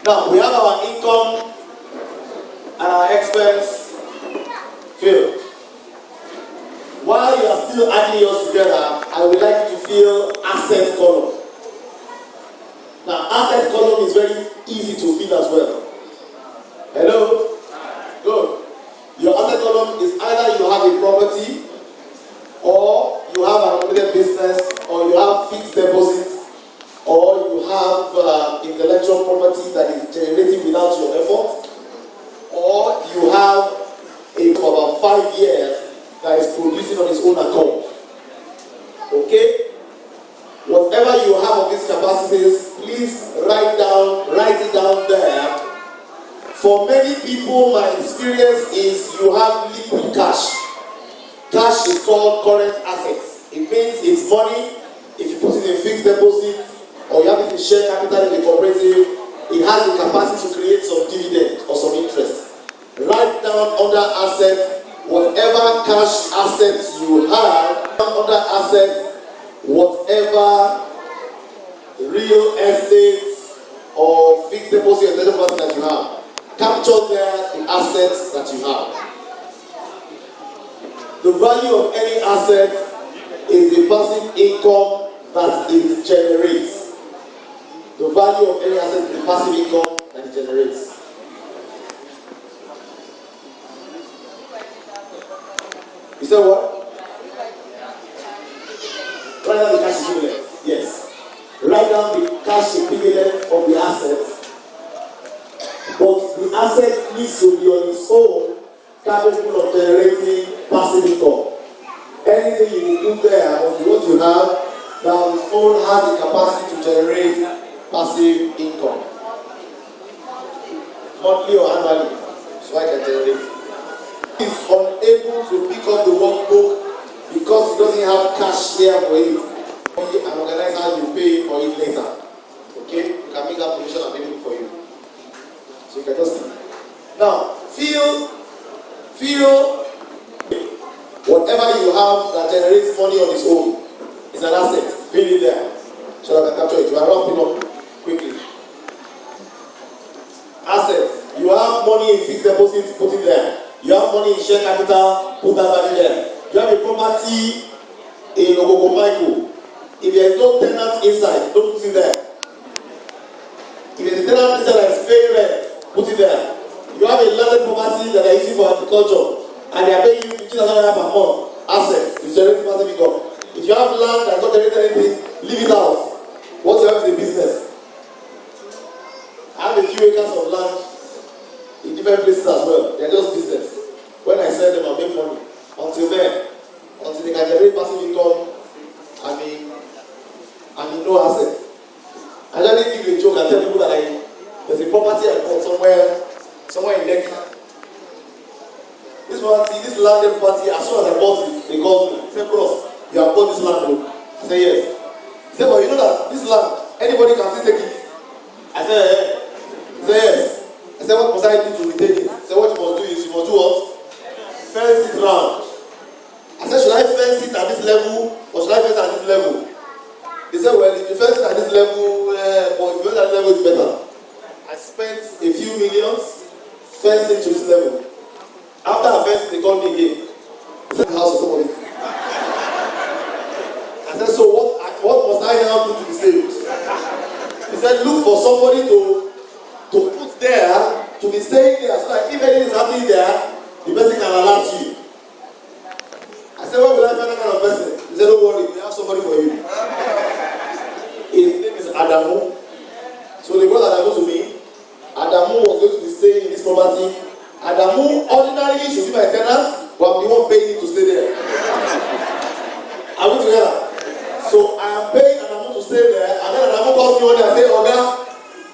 Now, we have our income and our expense field. While you are still adding yours together, I would like you to fill asset column. Now, asset column is very easy to fill as well. Hello? Good. Your asset column is either you have a property, or you have an operated business, or you have fixed deposits, or you have intellectual property that is generating without your effort, or you have a for about 5 years that is producing on its own account. Okay? Whatever you have of these capacities, please write it down there. For many people, my experience is you have liquid cash. Cash is called current assets. It means it's money. If you put it in fixed deposit or you have it in share capital in the cooperative, it has the capacity to create some dividend or some interest. Write down under asset whatever cash assets you have, under asset whatever real estate or fixed deposit or deposit that you have. Capture there the assets that you have. The value of any asset is the passive income that it generates. The value of any asset is the passive income that it generates. You said what? Write down the cash equivalent. Yes. Write down the cash equivalent of the asset. But the asset needs to be on its own capable of generating passive income. Anything you will do there or what you have that on its own has the capacity to generate passive income. Monthly or annually. So I can generate. Is unable to pick up the workbook because he doesn't have cash there for it. And organize how you pay for it later. Okay? You can make that provision available for you. So you can just see. Now, feel whatever you have that generates money on its own is an asset. Feel it there. So I can capture it. We are wrapping up quickly. Assets. You have money in fixed deposits, put it there. You have money in share capital, put that value there. You have a property in Ogogo Michael. If there is no tenant inside, don't put it there. If there is a tenant inside that is paying rent, put it there. You have a landed property that are using for agriculture and they are paying you 15,000 naira per month. Asset is generating passive income. If you have land that is not generating anything, leave it out. What you have is a business. I have a few acres of land in different places as well. They are just business. When I sell them, I make money. Until then, until they can generate passive income, I mean no asset. I just give you a joke and tell people that there's a property I bought somewhere in Lekki. This landed property, as soon as I bought it, they called me. They said, "Bros, you have bought this land." I said, "Yes." He said, "But you know that this land, anybody can still take it." I said, "Eh." He said, "Yes." I said, "What must I do to retake it?" He said, "What you must do is you must do what? Fence it round." I said, "Should I fence it at this level or should I fence it at this level?" He said, "Well, if you fence it at this level, or if you fence it at this level, it's better." I spent a few millions fencing to this level. After I fenced, they called me again. He said, "The house of somebody." I said, "So what must I now do to be saved?" He said, "Look for somebody to put there, to be staying there, so that if anything is happening there, the person can alert you." I said, "Where will I find that kind of person?" He said, "Don't worry, we have somebody for you." His name is Adamu. So they brought Adamu to me. Adamu was going to be staying in this property. Adamu ordinarily should be my tenant, but I'm the one paying him to stay there. Are we together? So I am paying Adamu to stay there, and then Adamu calls me one day and says, "Oga,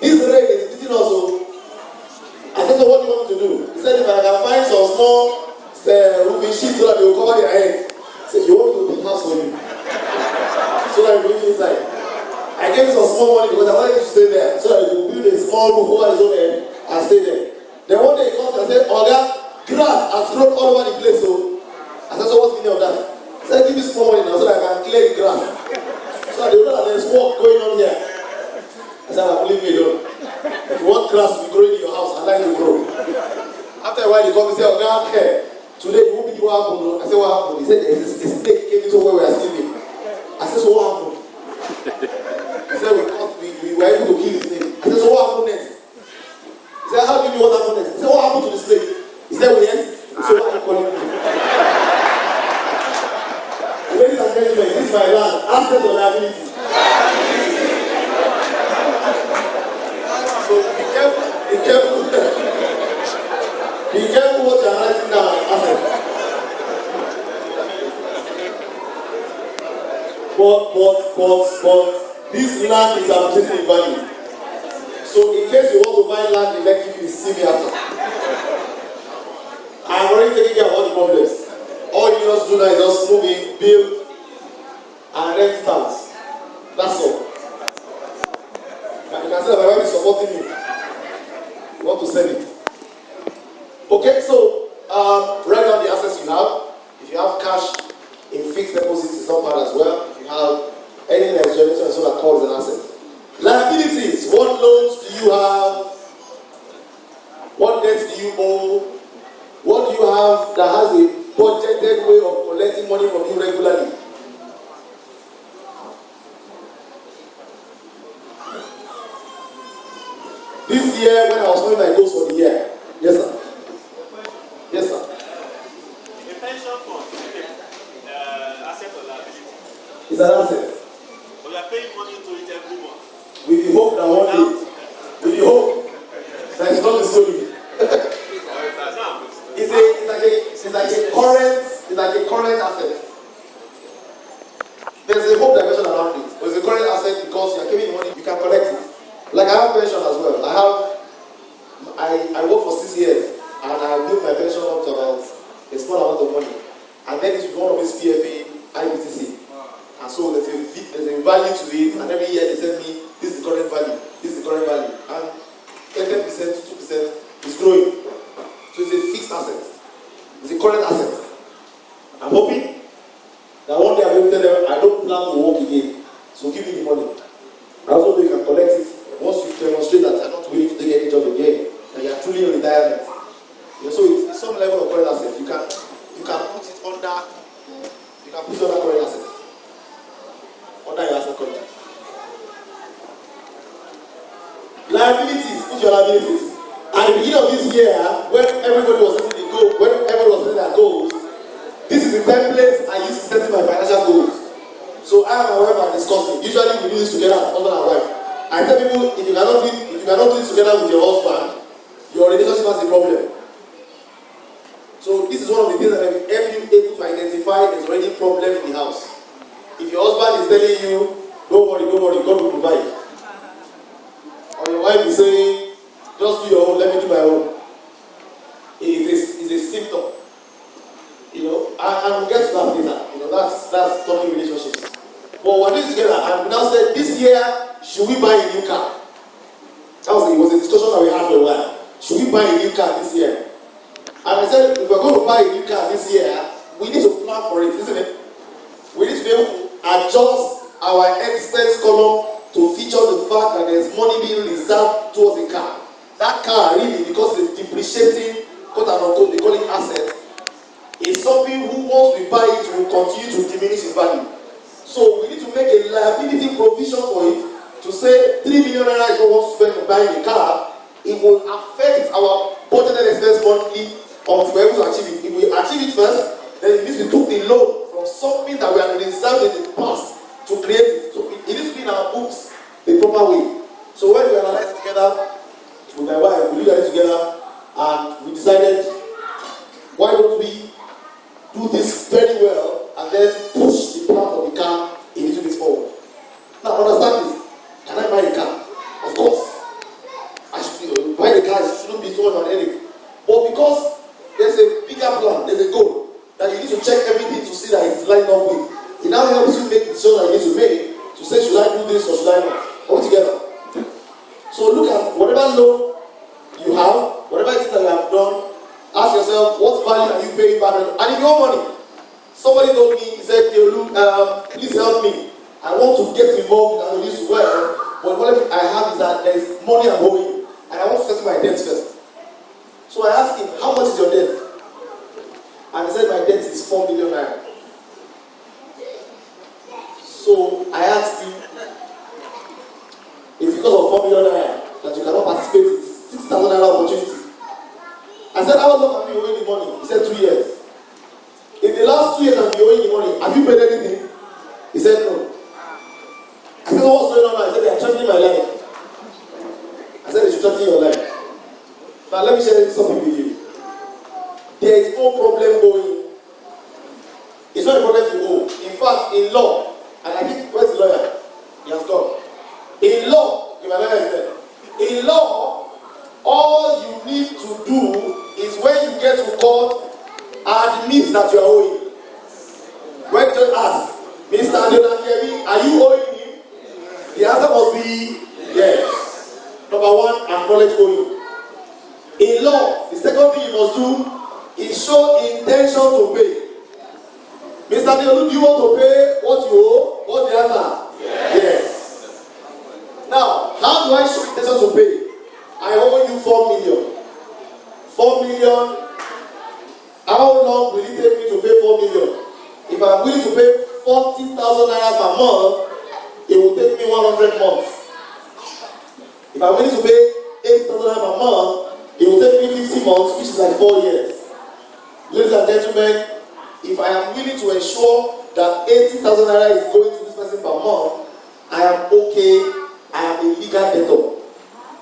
this rain is beating us." I said, "So what do you want me to do?" He said, "If I can find some small roofing sheets so that they will cover their head." He said, "You want me to build a house for you?" So that you live inside. I gave him some small money because I wanted him to stay there, so that he will build a small roof over his own head and stay there. Then one day he comes and said, "Oga, grass has grown all over the place." So I said, "So what's the meaning of that?" He said, "Give me small money now so that I can clear the grass. So that they know that there's work going on here." I said, "I'm leaving me alone. If you want want grass to be growing in your house and like to grow. After a while, he comes and says, "Okay, okay, today you won't be what happened." I said, "What happened?" He said, "A snake came into where we are sleeping." I said, "So what happened?" He said, we were able to kill the snake." I said, "So what happened next?" He said, "How do you know what happened next?" He said, "What happened to the snake?" He said, "Well, yes." So what are you calling me? Ladies and gentlemen, this is my land. Access or liability. So be careful. Be careful. Be careful what you are writing down as assets. But this land is appreciating in value. So in case you want to buy land in Lekki, you see me after. I am already taking care of all the problems. All you just do now is just move in, build, and rent house. That's all. And you can say that my wife is supporting me. You want to sell it. Okay, so write down the assets you have. If you have cash in fixed deposits, it's not bad as well. If you have anything that's generated, so that calls an asset. Liabilities. What loans do you have? What debts do you owe? What do you have that has a budgeted way of collecting money from you regularly? This year, when I was knowing my goals for the year, yes sir. Yes sir. A pension fund, asset or liability? It's an asset. But you are paying money to it every month. With the hope that one day, with the hope that it's not the story. It's like a current asset. There's a hope dimension around it. But it's a current asset because you are giving money, you can collect it. Like I have pension as well. I worked for 6 years and I built my pension up to about a small amount of money. And then it's one of these PFA, IBTC. And so there's a value to it, and every year they send me, this is the current value, this is the current value. And 10%, 2% is growing. So it's a fixed asset. It's a current asset. I'm hoping that one day I will tell them I don't plan to work again. So give me the money. I also know you can collect it once you demonstrate that you're not willing to take any job again, and you're truly in retirement. So it's some level of current asset. You can put it under current asset. Under your asset contract. Liabilities, put your liabilities. At the beginning of this year, when everybody was setting their goals, this is the template I use to set my financial goals. So I and my wife are discussing. Usually we do this together as husband and wife. I tell people if you cannot do it together with your husband, your relationship has a problem. So this is one of the things that will help you able to identify there's already a problem in the house. If your husband is telling you, don't worry, God will provide. Or your wife is saying, just do your own, let me do my own. It's a symptom. And we'll get to that later. That's talking relationships. But we're doing together, and we now said, this year, should we buy a new car? It was a discussion that we had for a while. Should we buy a new car this year? And I said, if we're going to buy a new car this year, we need to plan for it, isn't it? We need to be able to adjust our expense column to feature the fact that there's money being reserved towards the car. That car really, because it's depreciating, quote unquote, they call it asset, is something who once we buy it will continue to diminish in value. So we need to make a liability provision for it to say 3 million naira is what we want to spend on buying a car. It will affect our budgeted expense monthly until we're able to achieve it. If we achieve it first, then it means we took the loan from something that we had reserved in the past to create it. So it needs to be in our books the proper way. So when we analyzed together with my wife, we looked at it together and we decided, why don't we do this very well and then push the plan of the car a little bit forward. Now understand this. Can I buy a car? Of course. I should buy the car, it shouldn't be so much on anything. But because there's a bigger plan, there's a goal that you need to check everything to see that it's lined up with. It now helps you make the decision that you need to make to say, should I do this or should I not? All together. So look at whatever loan you have, whatever it is that you have done, ask yourself, what value are you paying back? And if you owe money, somebody told me, he said, please help me. I want to get involved and do this well, but what I have is that there is money I'm owing, and I want to settle my debt first. So I asked him, how much is your debt? And he said, my debt is 4 million naira. So I asked him, it's because of 4 million naira that you cannot participate in 6,000 naira opportunity. I said, how long have you been owing the money? He said, 2 years. In the last 2 years I've been owing the money, have you paid anything? He said, no. I said, what's going on now? He said, they are threatening my life. I said, they should threaten your life. Now let me share something with you. There is no problem owing. It's not a problem to owe. In fact, in law, and I think, where's the lawyer? He has gone. In law, my lawyer is there. In law, all you need to do is when you get to court, admit that you are owing. When you just ask, Mr. Adenakemi, are you owing him? The answer must be yes. Number one, acknowledge owing. In law, the second thing you must do is show intention to pay. Mr. Adenakemi, do you want to pay what you owe? What's the answer? Yes. Now, how do I show intention to pay? I owe you 4 million. 4 million. How long will it take me to pay 4 million? If I'm willing to pay 40,000 naira per month, it will take me 100 months. If I'm willing to pay 8,000 naira per month, it will take me 50 months, which is like 4 years. Ladies and gentlemen, if I am willing to ensure that 80,000 naira is going to this person per month, I am okay. I am a legal debtor.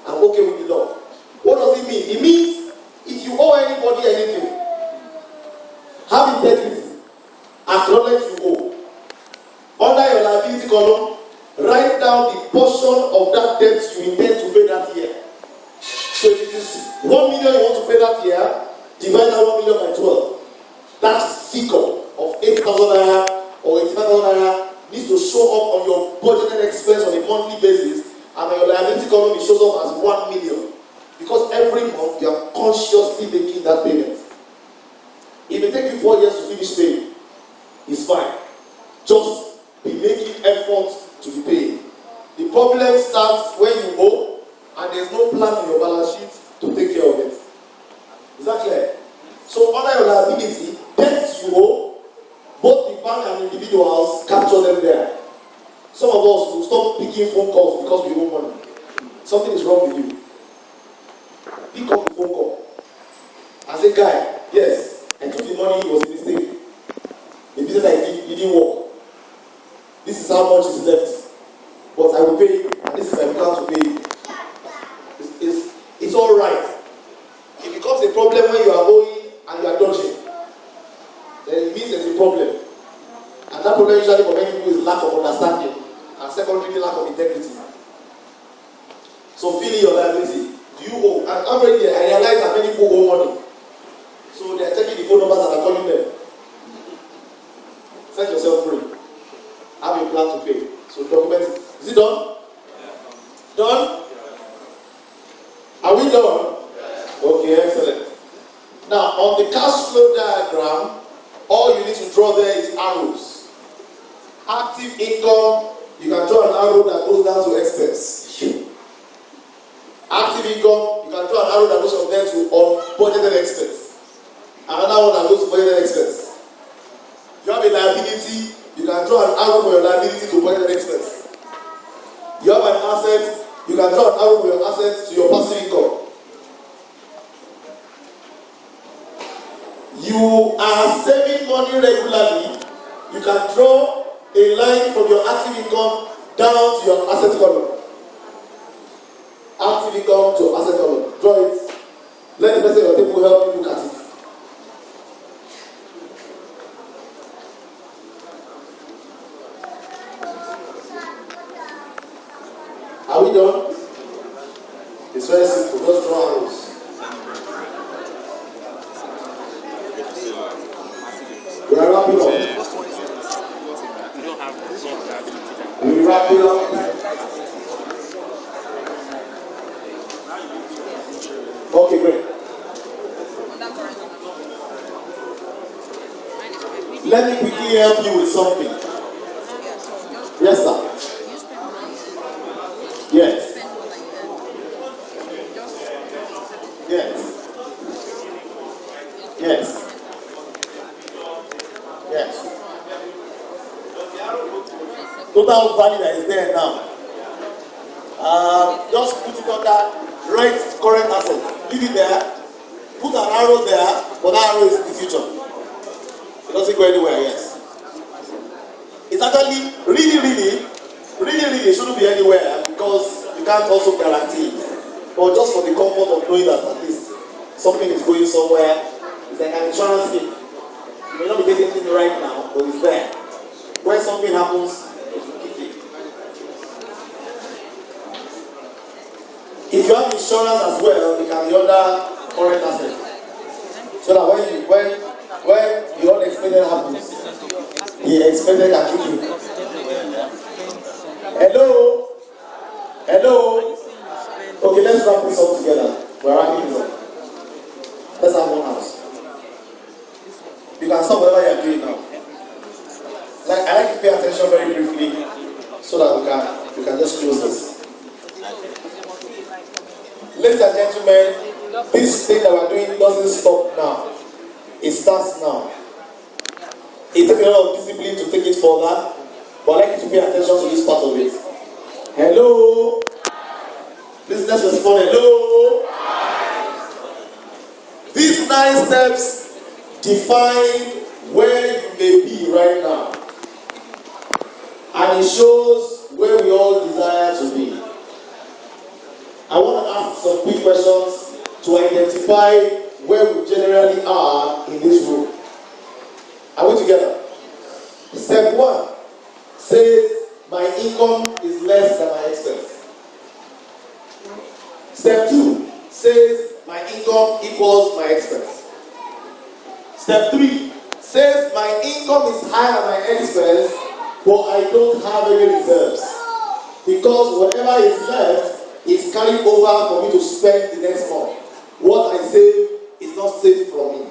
I'm okay with the law. What does it mean? It means if you owe anybody anything, have integrity. Acknowledge you owe. Under your liability column, write down the portion of that debt you intend to pay that year. So if it is 1 million you want to pay that year, divide that 1 million by 12. That figure of 8,000 naira or 85,000 naira needs to show up on your budgeted expense on a monthly basis, and on your liability column it shows up as 1 million. Because every month you are consciously making that payment. It may take you 4 years to finish paying. It's fine. Just be making efforts to be paid. The problem starts when you owe and there's no plan in your balance sheet to take care of it. Is that clear? So under your liability, debts you owe, both the bank and individuals capture them there. Some of us will stop picking phone calls because we owe money. Something is wrong with you. Pick up the phone call. I say, guy, yes, I took the money, it was a mistake. The business I did, it didn't work. This is how much is left. But I will pay you, and this is my plan to pay you. It's all right. It becomes a problem when you are owing and you are dodging. Then it means there's a problem. And that problem usually for many people is lack of understanding, and secondly, lack of integrity. So feeling your liability. Do you owe? And already I realize that many people owe money. So they are taking the phone numbers and are calling them. Set yourself free. Have a plan to pay. So document it. Is it done? Done? Are we done? Okay, excellent. Now, on the cash flow diagram, all you need to draw there is arrows. Active income, you can draw an arrow that goes down to expense. Active income, you can draw an arrow that goes from there to unbudgeted expense. Another one that goes to budgeted expense. You have a liability, you can draw an arrow for your liability to budgeted expense. You have an asset, you can draw an arrow for your assets to your passive income. You are saving money regularly, you can draw a line from your active income down to your asset column. Active income to asset column. Draw it. Let the person at your table help you look at it. Are we done? It's very simple. Just draw arrows. We are wrapping up. We wrap it up. Okay, great. Let me quickly help you with something. Yes, sir. Yes. Yes. Yes. Yes. Total value that is there now. Just put it on that right current asset. Leave it there. Put an arrow there, but that arrow is in the future. It doesn't go anywhere, yes. It's actually really shouldn't be anywhere because you can't also guarantee it. But just for the comfort of knowing that at least something is going somewhere, it's like an insurance scheme. You may not be getting anything right now, but it's there. When something happens, it will kick in. If you have insurance as well, it can be under current asset. So that when the unexpected happens, the expected can kick in. Hello? Hello? Okay, let's wrap this up together. We're wrapping this up. Let's have one house. You can stop whatever you're doing now. I like to pay attention very briefly so that we can just close this. Ladies and gentlemen, this thing that we're doing doesn't stop now. It starts now. It takes a lot of discipline to take it further, but I like you to pay attention to this part of it. Hello? Please let's respond. Hello? These 9 steps define where you may be right now. And it shows where we all desire to be. I want to ask some quick questions to identify where we generally are in this room. Are we together? Step 1 says my income is less than my expense. Step 2 says my income equals my expense. Step 3 says my income is higher than my expense, but I don't have any reserves. Because whatever is left is carried over for me to spend the next month. What I save is not saved from me.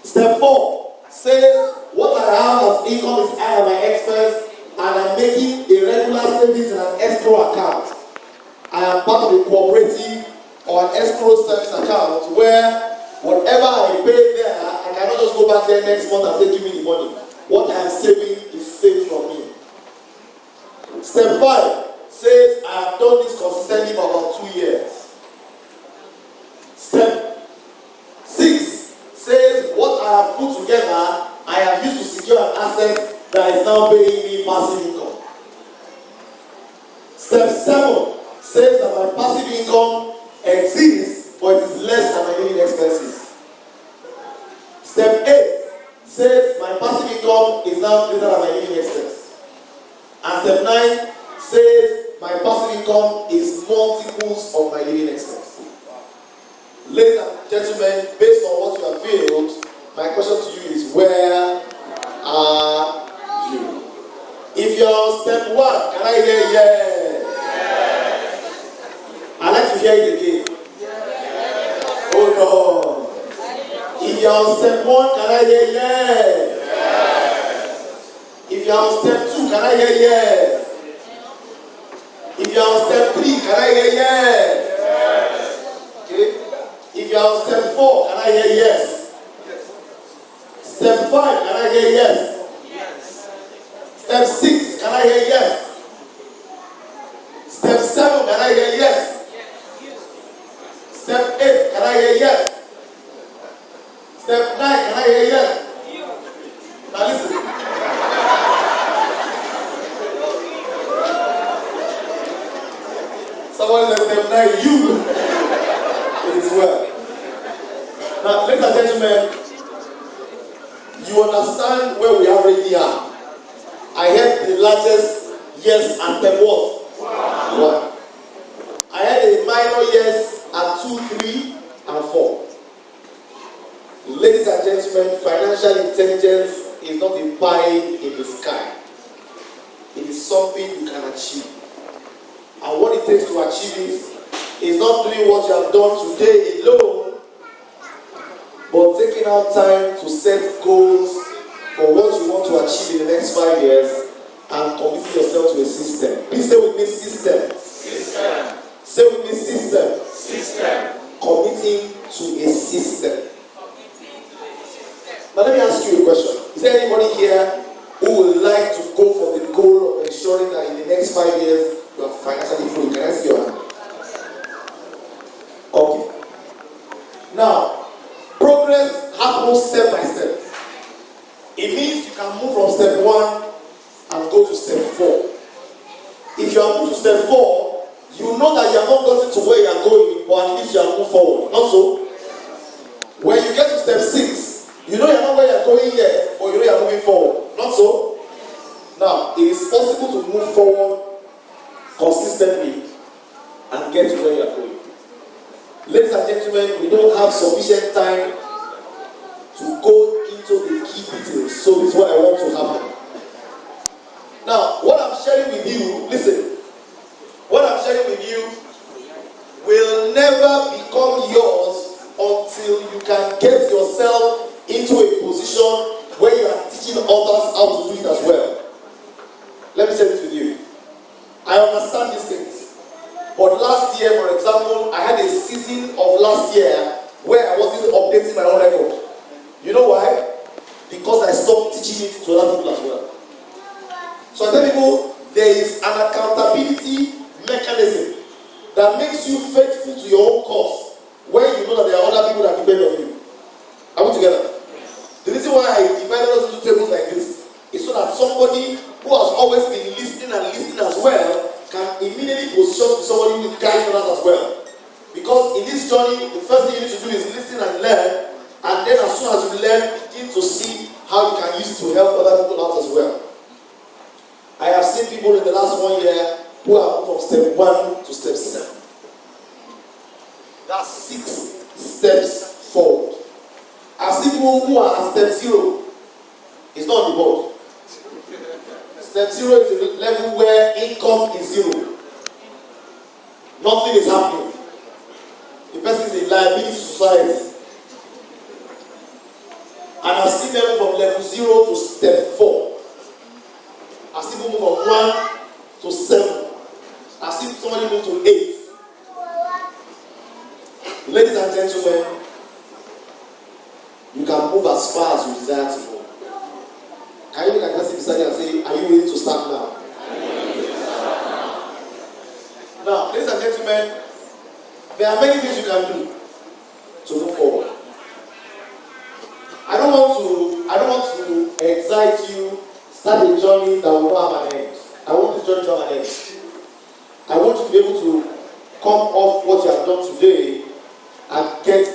Step 4 says what I have as income is higher than my expense, and I'm making a regular savings in an escrow account. I am part of a cooperative or an escrow service account where whatever I pay there, I cannot just go back there next month and say, give me the money. What I am saving is saved from me. Step 5 says I have done this consistently for about 2 years. Step 6 says what I have put together, I have used to secure an asset that is now paying me passive income. Step 7 says that my passive income exists, but it is less than my living expenses. Step 8 says my passive income is now greater than my living expense. And step 9 says my passive income is multiples of my living expense. Ladies and gentlemen, based on what you have built, my question to you is, where are you? If you're on step 1, can I hear yes? I'd like to hear it again. Oh no. If you're on step 1, can I hear yes? If you're on step 2, can I hear yes? If you're on step 3, can I hear yes? Okay. If you're on step 4, can I hear yes? Step 5, can I hear yes? Step 6, can I hear yes? Step 7, can I hear yes? Step 8, can I hear yes? Step 9, can I hear yes? Now listen. Someone said step 9, you. It is well. Now, ladies and gentlemen, you understand where we already are. I had the largest yes at step what? 1. I had a minor yes at 2, 3, and 4. Ladies and gentlemen, financial intelligence is not a pie in the sky. It is something you can achieve. And what it takes to achieve it is not doing what you have done today alone, but taking out time to set goals for what you want to achieve in the next 5 years and committing yourself to a system. Please say with me, system. System. Say with me, system. System. system. Now let me ask you a question. Is there anybody here who would like to go for the goal of ensuring that in the next 5 years you are financially free? Can I see your hand? Okay. Now, progress happens step by step. It means you can move from step 1 and go to step 4. If you are moved to step 4, you know that you have not gotten to where you are going, but at least you have moved forward. Not so? When you get to step 6, you know you are not where you are going yet, but you know you are moving forward. Not so? Now, it is possible to move forward consistently and get to where you are going. Ladies and gentlemen, we don't have sufficient time to go into the key details, so this is what I want to happen. Now, what I'm sharing with you, listen, what I'm sharing with you will never become yours until you can get yourself into a position where you are teaching others how to do it as well. Let me share this with you. I understand these things. But last year, for example, I had a season of last year where I wasn't updating my own record. You know why? Because I stopped teaching it to other people as well. So I tell people, there is an accountability mechanism that makes you faithful to your own cause when you know that there are other people that depend on you. Are we together? The reason why I divided us into tables like this is so that somebody who has always been listening and listening as well can immediately position to somebody who is guiding others as well. Because in this journey, the first thing you need to do is listen and learn, and then as soon as you learn, begin to see how you can use it to help other people out as well. I have seen people in the last 1 year who have moved from step 1 to step 7. That's 6 steps forward. I've seen people who are at step 0. It's not on the board. Step 0 is the level where income is 0. Nothing is happening. The person is a liability to society. And I've seen them from level 0 to step 4. I've seen people move from 1 to 7. I've seen somebody move to 8. Ladies and gentlemen, you can move as far as you desire to go. Can you look at the person beside you and say, are you ready to start now? Now, ladies and gentlemen, there are many things you can do to move forward. I don't want to excite you, start a journey that will not have an end. I want this journey to have an end. I want you to be able to come off what you have done today and get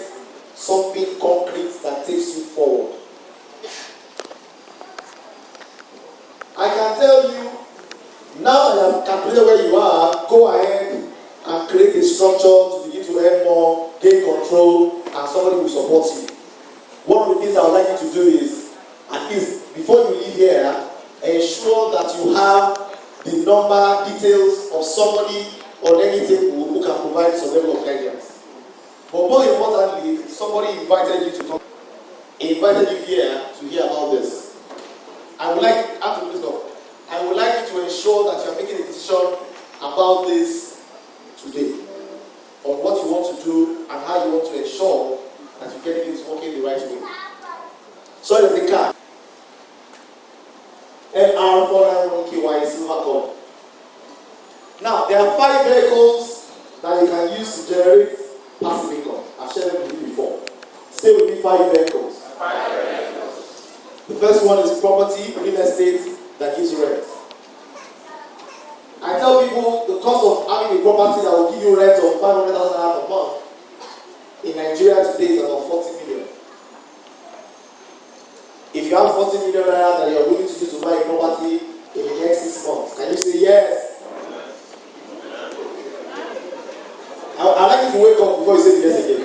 something concrete that takes you forward. I can tell you, now that I have calculated where you are, go ahead and create a structure to begin to earn more, gain control, and somebody will support you. One of the things I would like you to do is, at least before you leave here, ensure that you have the number, details of somebody on any table who can provide some level of guidance. But more importantly, somebody invited you to come, invited you here to hear about this. I would like you to ensure that you are making a decision about this today, on what you want to do and how you want to ensure that you get things working the right way. So there's the car. LR491KY silver color. Now there are 5 vehicles that you can use to generate passive income. I've shared them with you before. Stay with me, 5 vehicles. 5 vehicles. The first one is property, real estate that gives rent. I tell people the cost of having a property that will give you rent of 500,000 naira per month in Nigeria today is about 40 million. If you have 40 million naira that you are willing to use to buy a property in the next 6 months, can you say yes? I'd like you to wake up before you say yes again.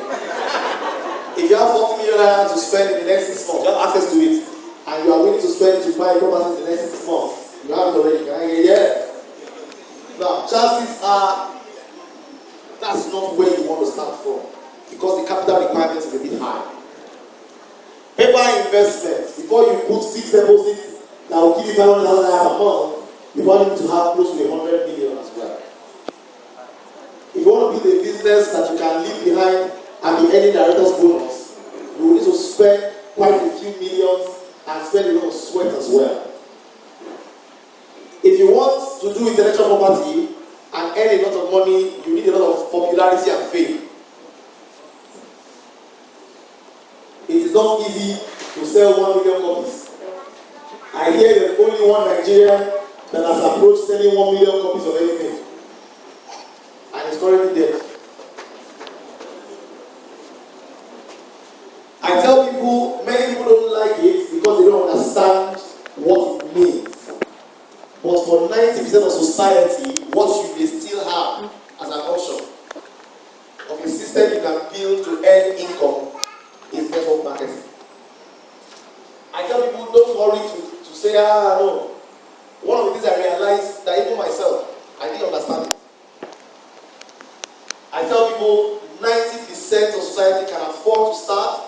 If you have 40 million naira to spend in the next 6 months, you have access to it, and you are willing to spend to buy a property in the next 6 months, you have it already. Can I hear yes? Now, chances are that's not where you want to start from, because the capital requirement is a bit high. Paper investment, before you put fixed deposit that will give you 500,000 naira per month, you want to have close to 100 million as well. If you want to build a business that you can leave behind and be earning director's bonus, spend quite a few millions and spend a lot of sweat as well. If you want to do intellectual property and earn a lot of money, you need a lot of popularity and fame. It is not easy to sell 1 million copies. I hear there's only one Nigerian that has approached selling 1 million copies of anything, and it's currently dead. I tell people, many people don't like it because they don't understand what it means. But for 90% of society, what you may still have as an option of a system you can build to earn income is network marketing. I tell people, don't worry to say, no. One of the things I realized that even myself, I didn't understand it. I tell people 90% of society can afford to start,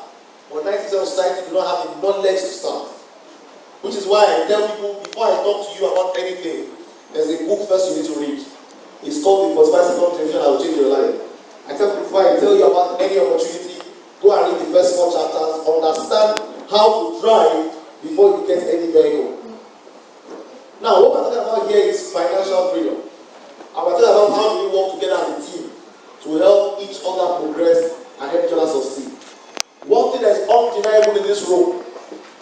but 90% of society do not have the knowledge to start. Which is why I tell people, before I talk to you about anything, there's a book first you need to read. It's called The 45 Second Generation That Will Change Your Life. I tell people, before I tell you about any opportunity, go and read the first 4 chapters, understand how to drive before you get any vehicle. Now, what we're talking about here is financial freedom. And we're talking about how do we work together as a team to help each other progress and help each other succeed. One thing that is undeniable in this room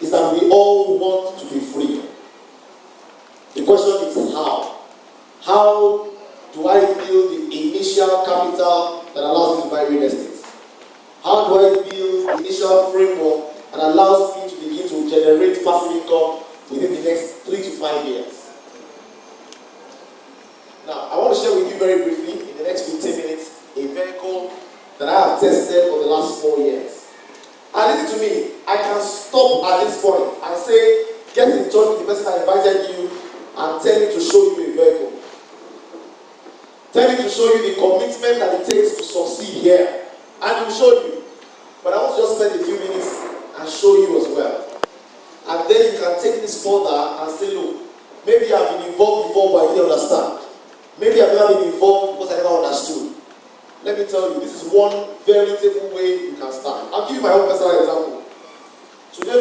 is that we all want to be free. The question is how? How do I build the initial capital that allows me to buy real estate? How do I build the initial framework that allows me to begin to generate passive income within the next 3 to 5 years? Now, I want to share with you very briefly, in the next 15 minutes, a vehicle that I have tested for the last 4 years. And listen to me, I can stop at this point and say, get in touch with the person that invited you and tell him to show you a vehicle. Tell him to show you the commitment that it takes to succeed here. And he will show you. But I want to just spend a few minutes and show you as well. And then you can take this further and say, look, maybe I've been involved before but I didn't understand. Maybe I've never been involved because I never understood. Let me tell you, this is one veritable way you can start. I'll give you my own personal example. Today,